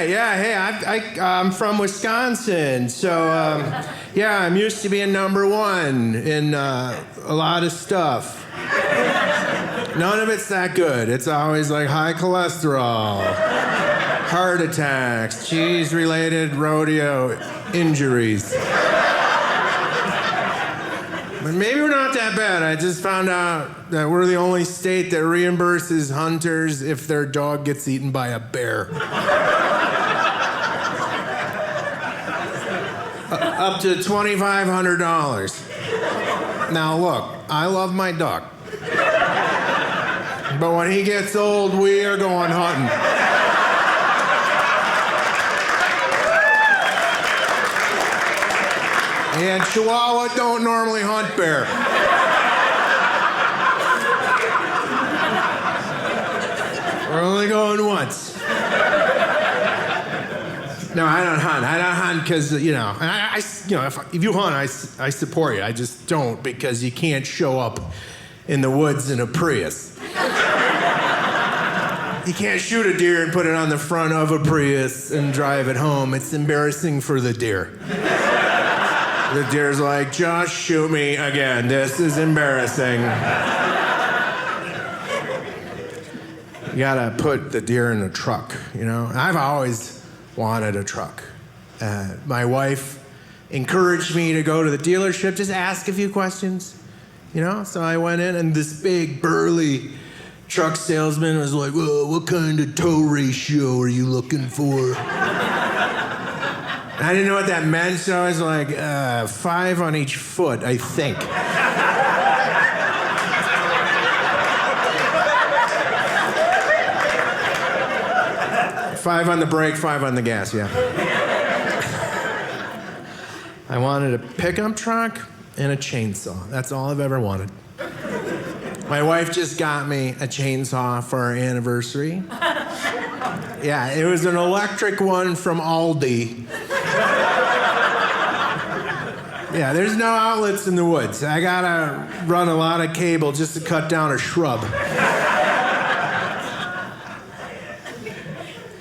right. Yeah, hey, I'm from Wisconsin. So, yeah, I'm used to being number one in a lot of stuff. None of it's that good. It's always like high cholesterol, heart attacks, cheese-related rodeo injuries. But maybe we're not that bad. I just found out that we're the only state that reimburses hunters if their dog gets eaten by a bear. Up to $2,500. Now look, I love my dog. But when he gets old, we are going hunting. And Chihuahua don't normally hunt bear. We're only going once. No, I don't hunt. I don't hunt because, you know, and if you hunt, I support you. I just don't because you can't show up in the woods in a Prius. You can't shoot a deer and put it on the front of a Prius and drive it home. It's embarrassing for the deer. The deer's like, just shoot me again. This is embarrassing. You gotta put the deer in a truck, you know? I've always wanted a truck. My wife encouraged me to go to the dealership, just ask a few questions, you know? So I went in, and this big, burly truck salesman was like, well, what kind of tow ratio are you looking for? I didn't know what that meant, so I was like, 5 on each foot, I think. 5 on the brake, 5 on the gas, yeah. I wanted a pickup truck and a chainsaw. That's all I've ever wanted. My wife just got me a chainsaw for our anniversary. Yeah, it was an electric one from Aldi. Yeah, there's no outlets in the woods. I gotta run a lot of cable just to cut down a shrub.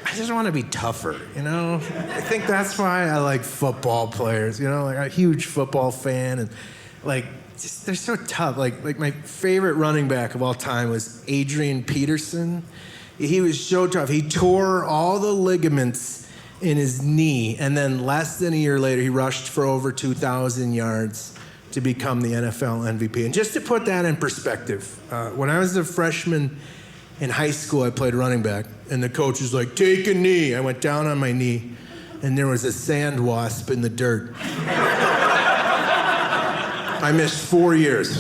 I just want to be tougher, you know? I think that's why I like football players, you know? Like, I'm a huge football fan, and like, just, they're so tough. Like my favorite running back of all time was Adrian Peterson. He was so tough. He tore all the ligaments in his knee, and then less than a year later, he rushed for over 2,000 yards to become the NFL MVP. And just to put that in perspective, when I was a freshman in high school, I played running back, and the coach was like, take a knee. I went down on my knee, and there was a sand wasp in the dirt. I missed 4 years.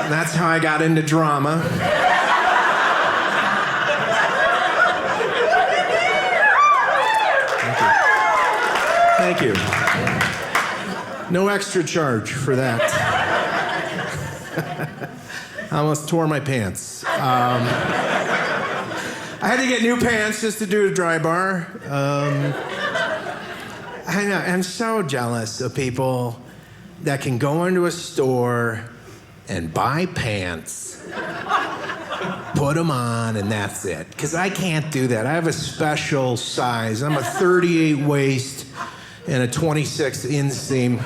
And that's how I got into drama. Thank you. No extra charge for that. I almost tore my pants. I had to get new pants just to do a dry bar. I'm so jealous of people that can go into a store and buy pants, put them on, and that's it. Because I can't do that. I have a special size. I'm a 38 waist and a 26 inseam.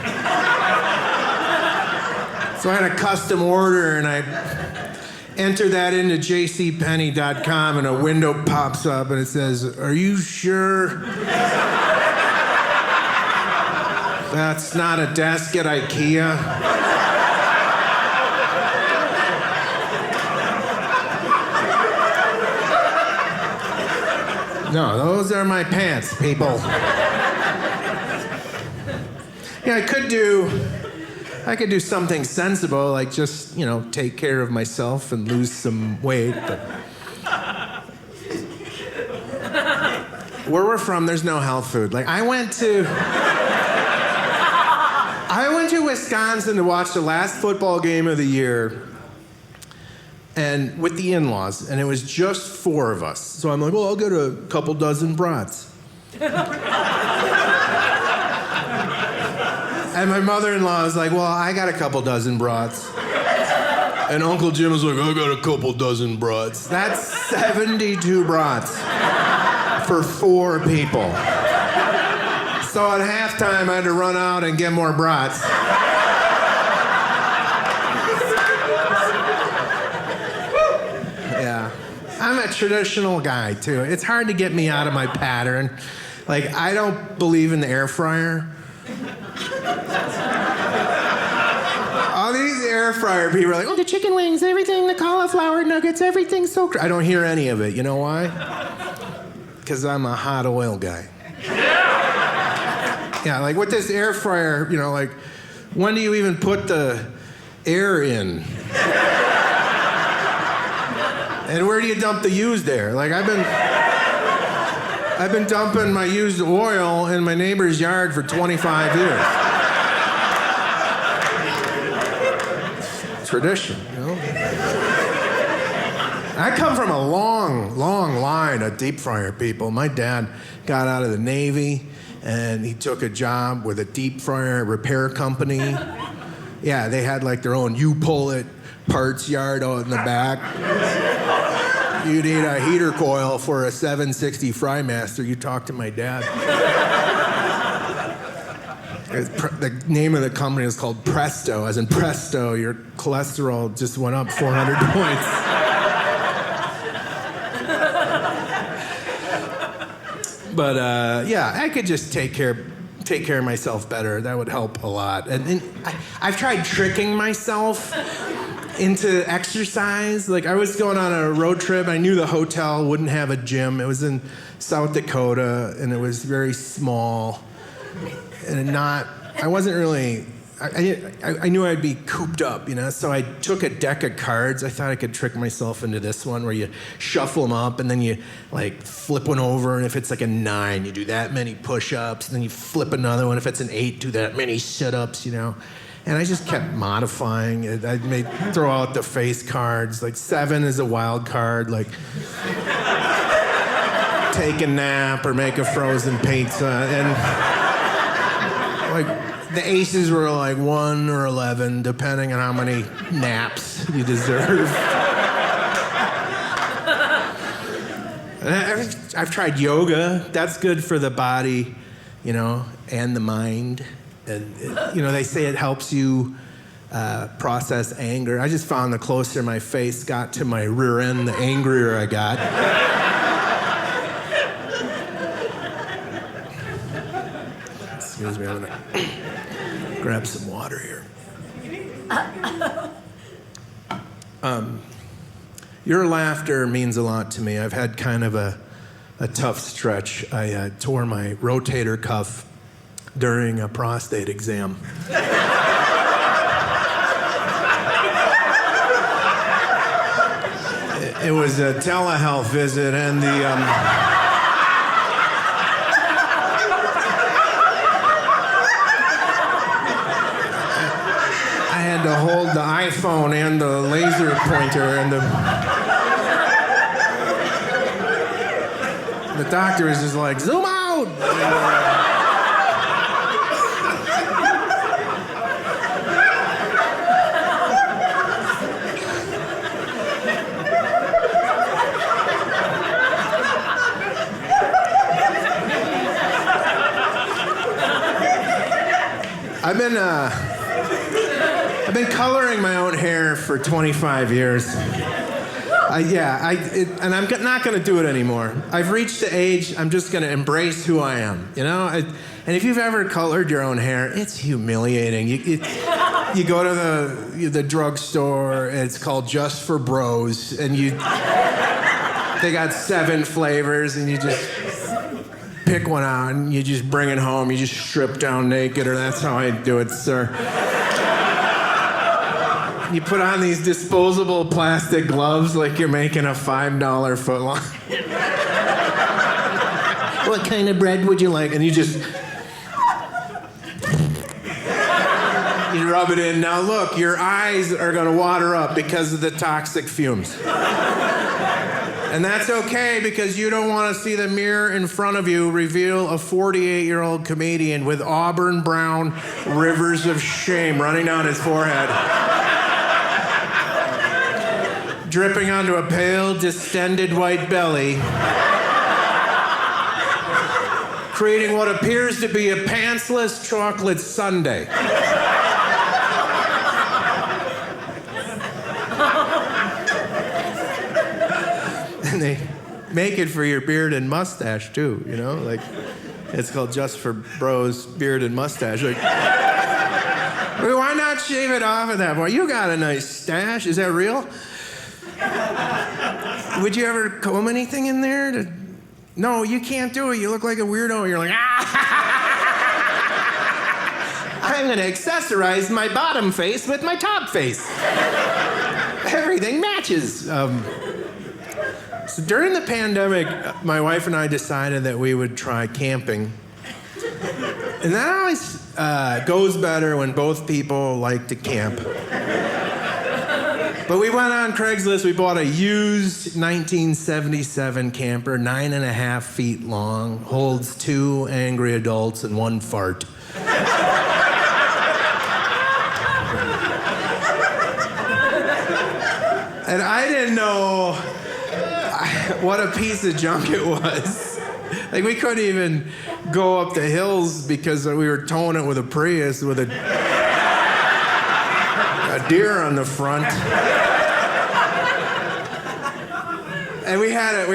So I had a custom order, and I enter that into jcpenney.com, and a window pops up, and it says, are you sure that's not a desk at IKEA? No, those are my pants, people. Yeah, I could do something sensible, like just, you know, take care of myself and lose some weight, but where we're from, there's no health food. Like, I went to Wisconsin to watch the last football game of the year, and with the in-laws, and it was just 4 of us. So I'm like, well, I'll get a couple dozen brats. And my mother-in-law was like, well, I got a couple dozen brats. And Uncle Jim was like, I got a couple dozen brats. That's 72 brats for 4 people. So at halftime, I had to run out and get more brats. Yeah. I'm a traditional guy, too. It's hard to get me out of my pattern. Like, I don't believe in the air fryer. All these air fryer people are like, oh, the chicken wings, everything, the cauliflower nuggets, everything's so... I don't hear any of it. You know why? Because I'm a hot oil guy. Yeah, like with this air fryer, you know, like, when do you even put the air in? And where do you dump the used air? Like, I've been dumping my used oil in my neighbor's yard for 25 years. Tradition, you know? I come from a long, long line of deep fryer people. My dad got out of the Navy, and he took a job with a deep fryer repair company. Yeah, they had like their own U-Pull-It parts yard out in the back. You need a heater coil for a 760 Frymaster, you talk to my dad. The name of the company is called Presto, as in presto, your cholesterol just went up 400 points. But yeah, I could just take care of myself better. That would help a lot. And I've tried tricking myself into exercise. Like, I was going on a road trip. I knew the hotel wouldn't have a gym. It was in South Dakota, and it was very small. And I wasn't really, I knew I'd be cooped up, you know? So I took a deck of cards. I thought I could trick myself into this one where you shuffle them up, and then you, like, flip one over, and if it's like a 9, you do that many push-ups, and then you flip another one. If it's an 8, do that many sit-ups, you know? And I just kept modifying it. I'd throw out the face cards. Like, 7 is a wild card. Like, take a nap or make a frozen pizza. And, like, the aces were like 1 or 11, depending on how many naps you deserve. And I've tried yoga. That's good for the body, you know, and the mind. And, you know, they say it helps you process anger. I just found the closer my face got to my rear end, the angrier I got. Excuse me, I'm gonna grab some water here. Your laughter means a lot to me. I've had kind of a tough stretch. I tore my rotator cuff during a prostate exam. It was a telehealth visit, and I had to hold the iPhone and the laser pointer, and the doctor was just like, zoom out! I've been coloring my own hair for 25 years. And I'm not going to do it anymore. I've reached the age, I'm just going to embrace who I am, you know? And if you've ever colored your own hair, it's humiliating. You go to the drugstore, and it's called Just for Bros, and they got 7 flavors, and you just pick one out, and you just bring it home. You just strip down naked, or that's how I do it, sir. You put on these disposable plastic gloves like you're making a $5 footlong. What kind of bread would you like? And you just... you rub it in. Now look, your eyes are going to water up because of the toxic fumes. And that's okay, because you don't want to see the mirror in front of you reveal a 48-year-old comedian with auburn brown rivers of shame running down his forehead. dripping onto a pale, distended white belly, creating what appears to be a pantsless chocolate sundae. And they make it for your beard and mustache, too, you know? Like, it's called Just for Bros Beard and Mustache. Like, well, why not shave it off of that? Boy, you got a nice stash. Is that real? Would you ever comb anything in there? No, you can't do it. You look like a weirdo. You're like, I'm going to accessorize my bottom face with my top face. Everything matches. So during the pandemic, my wife and I decided that we would try camping. And that always goes better when both people like to camp. But we went on Craigslist, we bought a used 1977 camper, 9.5 feet long, holds 2 angry adults and 1 fart. And I didn't know what a piece of junk it was. Like, we couldn't even go up the hills because we were towing it with a Prius with a deer on the front. And we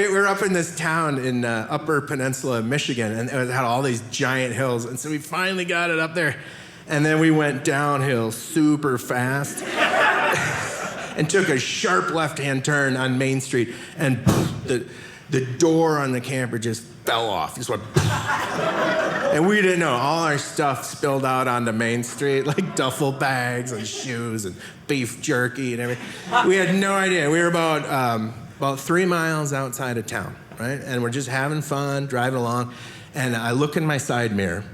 were up in this town in Upper Peninsula of Michigan, and it had all these giant hills. And so we finally got it up there. And then we went downhill super fast and took a sharp left-hand turn on Main Street, and the door on the camper just fell off. Just went. And we didn't know. All our stuff spilled out onto Main Street, like duffel bags and shoes and beef jerky and everything. We had no idea. We were about 3 miles outside of town, right? And we're just having fun, driving along. And I look in my side mirror,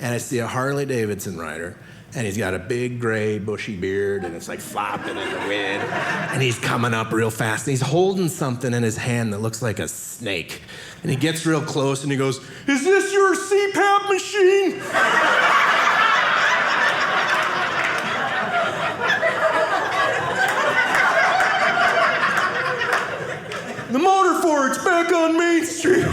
and I see a Harley Davidson rider. And he's got a big gray bushy beard, and it's like flopping in the wind. And he's coming up real fast, and he's holding something in his hand that looks like a snake. And he gets real close, and he goes, "Is this your CPAP machine?" The motor for it's back on Main Street.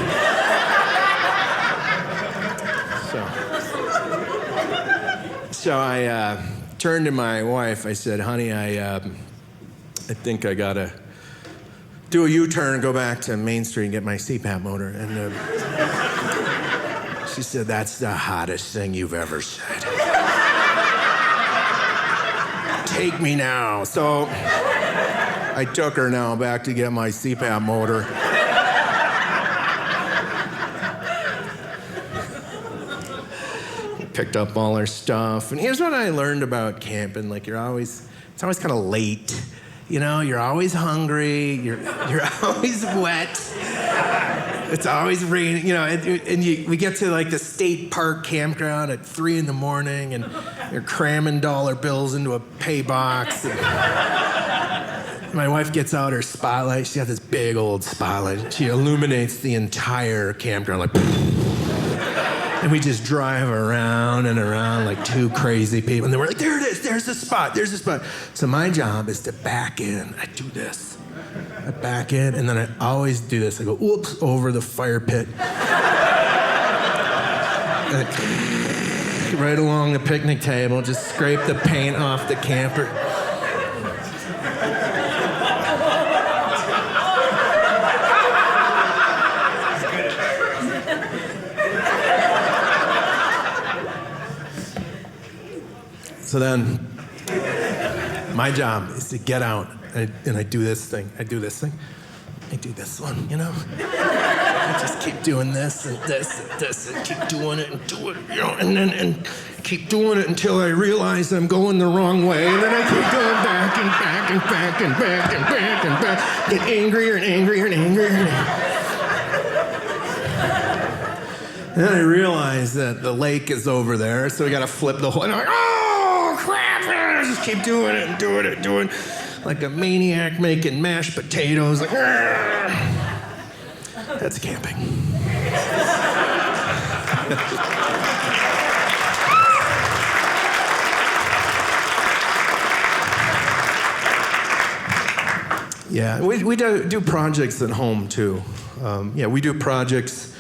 So I turned to my wife. I said, "Honey, I think I gotta do a U-turn and go back to Main Street and get my CPAP motor." And she said, "That's the hottest thing you've ever said. Take me now." So I took her now back to get my CPAP motor. Picked up all our stuff. And here's what I learned about camping. Like, it's always kind of late. You know, you're always hungry. You're always wet. It's always raining. You know, we get to, like, the state park campground at 3 in the morning, and you're cramming dollar bills into a pay box. My wife gets out her spotlight. She's got this big old spotlight. She illuminates the entire campground, like... And we just drive around and around like 2 crazy people. And then we're like, there it is, there's the spot. So my job is to back in. I do this. I back in, and then I always do this. I go, oops, over the fire pit. Right along the picnic table, just scrape the paint off the camper. So then, my job is to get out, and I do this thing. I do this one, you know? I just keep doing this and this and this, and keep doing it and do it, you know, and keep doing it until I realize I'm going the wrong way, and then I keep going back and back and back and back and back and back, get angrier and angrier and angrier and angrier. And then I realize that the lake is over there, so we gotta flip the whole, and I'm like, oh, crap, I just keep doing it and doing it and doing it. Like a maniac making mashed potatoes, like, argh. That's camping. Yeah, we do projects at home too. We do projects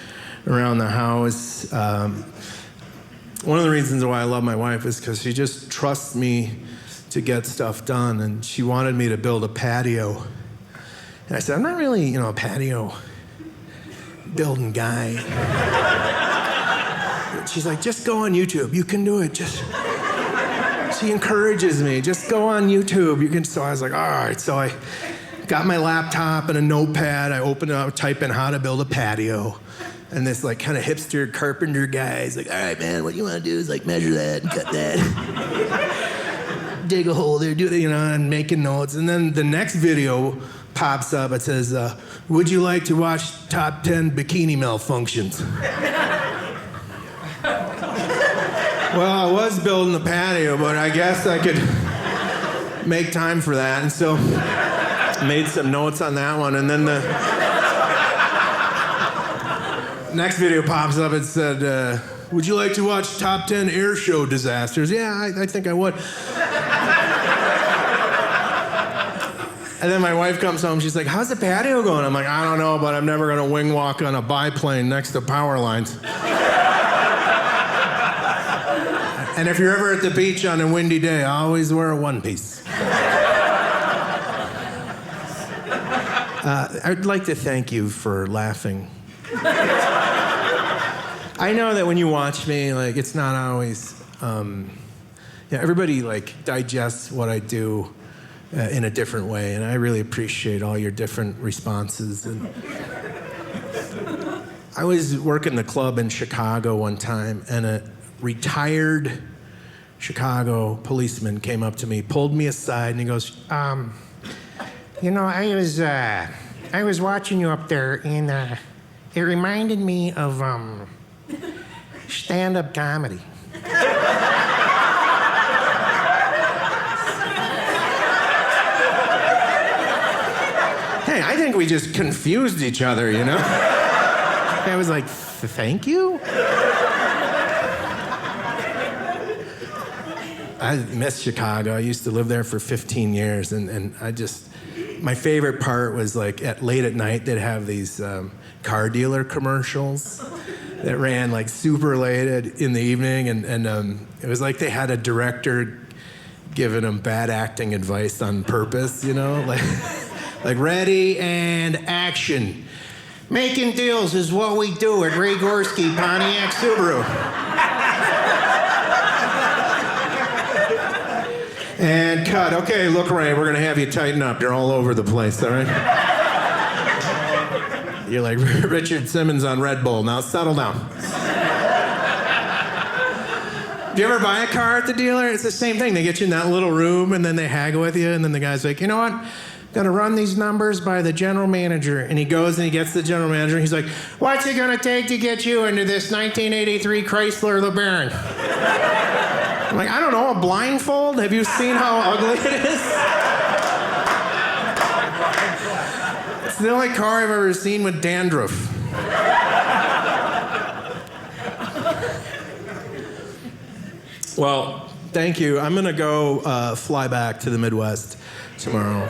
around the house. One of the reasons why I love my wife is because she just trusts me to get stuff done, and she wanted me to build a patio. And I said, I'm not really, a patio building guy. She's like, just go on YouTube. You can do it. She encourages me. Just go on YouTube. You can. So I was like, all right. So I got my laptop and a notepad. I opened it up, type in how to build a patio. And this like kind of hipster carpenter guy is like, all right, man, what you want to do is like measure that and cut that. Dig a hole there, do it, and making notes. And then the next video pops up. It says, would you like to watch top 10 bikini malfunctions? Well, I was building the patio, but I guess I could make time for that. And so made some notes on that one. And then the next video pops up. It said, would you like to watch top 10 air show disasters? Yeah, I think I would. And then my wife comes home. She's like, how's the patio going? I'm like, I don't know, but I'm never going to wing walk on a biplane next to power lines. And if you're ever at the beach on a windy day, I always wear a one-piece. I'd like to thank you for laughing. I know that when you watch me, like, it's not always, everybody, like, digests what I do in a different way, and I really appreciate all your different responses. And I was working the club in Chicago one time, and a retired Chicago policeman came up to me, pulled me aside, and he goes, I was watching you up there, and it reminded me of stand-up comedy. Hey, I think we just confused each other, I was like, thank you? I miss Chicago. I used to live there for 15 years, and my favorite part was like late at night, they'd have these car dealer commercials that ran like super late in the evening, and it was like they had a director giving them bad acting advice on purpose, like ready and action. Making deals is what we do at Ray Gorski Pontiac Subaru. And cut. Okay, look, Ray, we're gonna have you tighten up. You're all over the place, all right? You're like Richard Simmons on Red Bull. Now settle down. Do you ever buy a car at the dealer? It's the same thing. They get you in that little room, and then they haggle with you, and then the guy's like, you know what? Gonna run these numbers by the general manager. And he goes and he gets the general manager, and he's like, what's it gonna take to get you into this 1983 Chrysler LeBaron? I'm like, I don't know, a blindfold? Have you seen how ugly it is? It's the only car I've ever seen with dandruff. Well, thank you. I'm gonna go fly back to the Midwest tomorrow.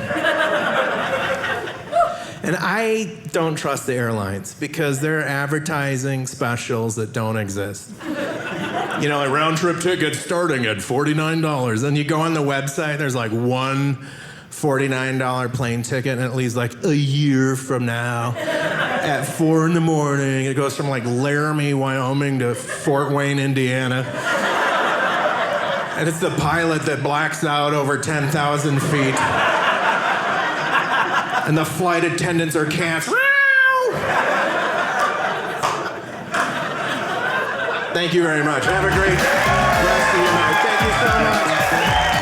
And I don't trust the airlines because they're advertising specials that don't exist. A round-trip ticket starting at $49. Then you go on the website, there's like one $49 plane ticket, and it leaves like a year from now at 4 in the morning. It goes from like Laramie, Wyoming to Fort Wayne, Indiana. And it's the pilot that blacks out over 10,000 feet. And the flight attendants are cats. Thank you very much. Have a great rest of your night. Thank you so much.